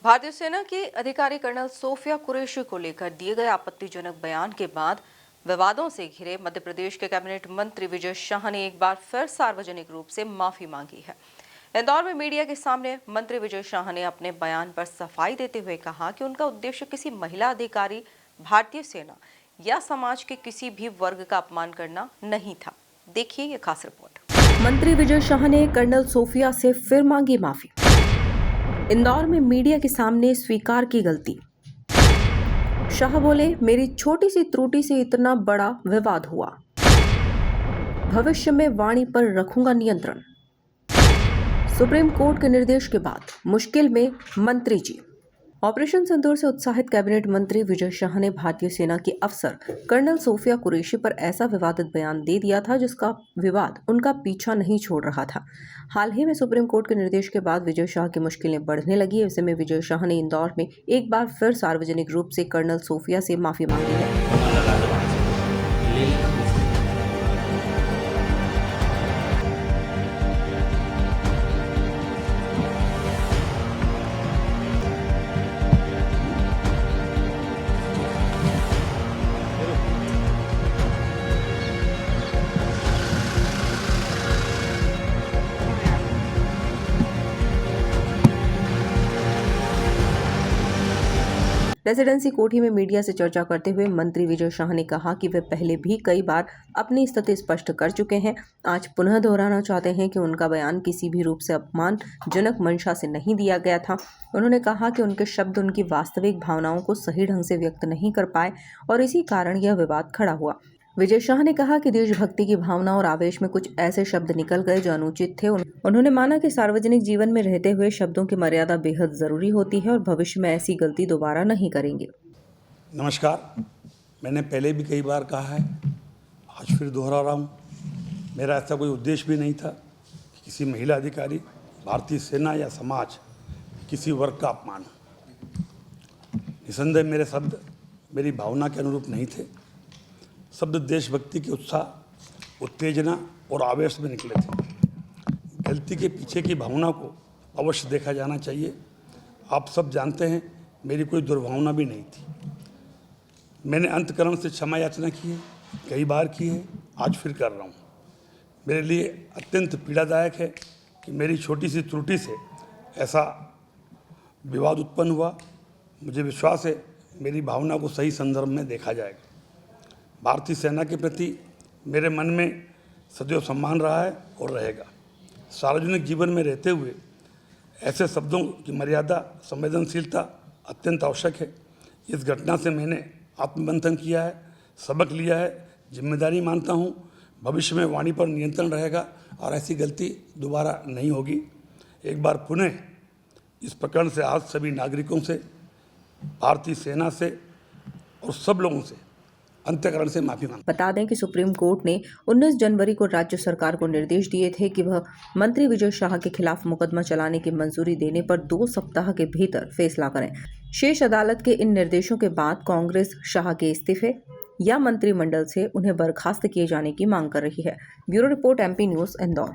भारतीय सेना के अधिकारी कर्नल सोफिया कुरैशी को लेकर दिए गए आपत्तिजनक बयान के बाद विवादों से घिरे मध्य प्रदेश के कैबिनेट मंत्री विजय शाह ने एक बार फिर सार्वजनिक रूप से माफी मांगी है। इंदौर में मीडिया के सामने मंत्री विजय शाह ने अपने बयान पर सफाई देते हुए कहा कि उनका उद्देश्य किसी महिला अधिकारी, भारतीय सेना या समाज के किसी भी वर्ग का अपमान करना नहीं था। देखिए ये खास रिपोर्ट। मंत्री विजय शाह ने कर्नल सोफिया से फिर मांगी माफी। इंदौर में मीडिया के सामने स्वीकार की गलती। शाह बोले, मेरी छोटी सी त्रुटि से इतना बड़ा विवाद हुआ। भविष्य में वाणी पर रखूंगा नियंत्रण। सुप्रीम कोर्ट के निर्देश के बाद मुश्किल में मंत्री जी। ऑपरेशन सिंदूर से उत्साहित कैबिनेट मंत्री विजय शाह ने भारतीय सेना की अफसर कर्नल सोफिया कुरैशी पर ऐसा विवादित बयान दे दिया था जिसका विवाद उनका पीछा नहीं छोड़ रहा था। हाल ही में सुप्रीम कोर्ट के निर्देश के बाद विजय शाह की मुश्किलें बढ़ने लगी। ऐसे में विजय शाह ने इंदौर में एक बार फिर सार्वजनिक रूप से कर्नल सोफिया से माफी मांगी है। रेजिडेंसी कोठी में मीडिया से चर्चा करते हुए मंत्री विजय शाह ने कहा कि वे पहले भी कई बार अपनी स्थिति स्पष्ट कर चुके हैं। आज पुनः दोहराना चाहते हैं कि उनका बयान किसी भी रूप से अपमानजनक मंशा से नहीं दिया गया था। उन्होंने कहा कि उनके शब्द उनकी वास्तविक भावनाओं को सही ढंग से व्यक्त नहीं कर पाए और इसी कारण यह विवाद खड़ा हुआ। विजय शाह ने कहा कि देशभक्ति की भावना और आवेश में कुछ ऐसे शब्द निकल गए जो अनुचित थे। उन्होंने माना कि सार्वजनिक जीवन में रहते हुए शब्दों की मर्यादा बेहद जरूरी होती है और भविष्य में ऐसी गलती दोबारा नहीं करेंगे। नमस्कार, मैंने पहले भी कई बार कहा है, आज फिर दोहरा रहा हूँ। मेरा ऐसा कोई उद्देश्य भी नहीं था कि किसी महिला अधिकारी, भारतीय सेना या समाज किसी वर्ग का अपमान हो। निसंदेह मेरे शब्द मेरी भावना के अनुरूप नहीं थे। शब्द देशभक्ति के उत्साह, उत्तेजना और आवेश में निकले थे। गलती के पीछे की भावना को अवश्य देखा जाना चाहिए। आप सब जानते हैं, मेरी कोई दुर्भावना भी नहीं थी। मैंने अंतःकरण से क्षमा याचना की है, कई बार की है, आज फिर कर रहा हूँ। मेरे लिए अत्यंत पीड़ादायक है कि मेरी छोटी सी त्रुटि से ऐसा विवाद उत्पन्न हुआ। मुझे विश्वास है मेरी भावना को सही संदर्भ में देखा जाएगा। भारतीय सेना के प्रति मेरे मन में सदैव सम्मान रहा है और रहेगा। सार्वजनिक जीवन में रहते हुए ऐसे शब्दों की मर्यादा, संवेदनशीलता अत्यंत आवश्यक है। इस घटना से मैंने आत्ममंथन किया है, सबक लिया है, जिम्मेदारी मानता हूँ। भविष्य में वाणी पर नियंत्रण रहेगा और ऐसी गलती दोबारा नहीं होगी। एक बार पुनः इस प्रकरण से आज सभी नागरिकों से, भारतीय सेना से और सब लोगों से अंतःकरण से माफी मांग। बता दें कि सुप्रीम कोर्ट ने 19 जनवरी को राज्य सरकार को निर्देश दिए थे कि वह मंत्री विजय शाह के खिलाफ मुकदमा चलाने की मंजूरी देने पर 2 सप्ताह के भीतर फैसला करें। शीर्ष अदालत के इन निर्देशों के बाद कांग्रेस शाह के इस्तीफे या मंत्रिमंडल से उन्हें बर्खास्त किए जाने की मांग कर रही है। Bureau report, MP news, Indore.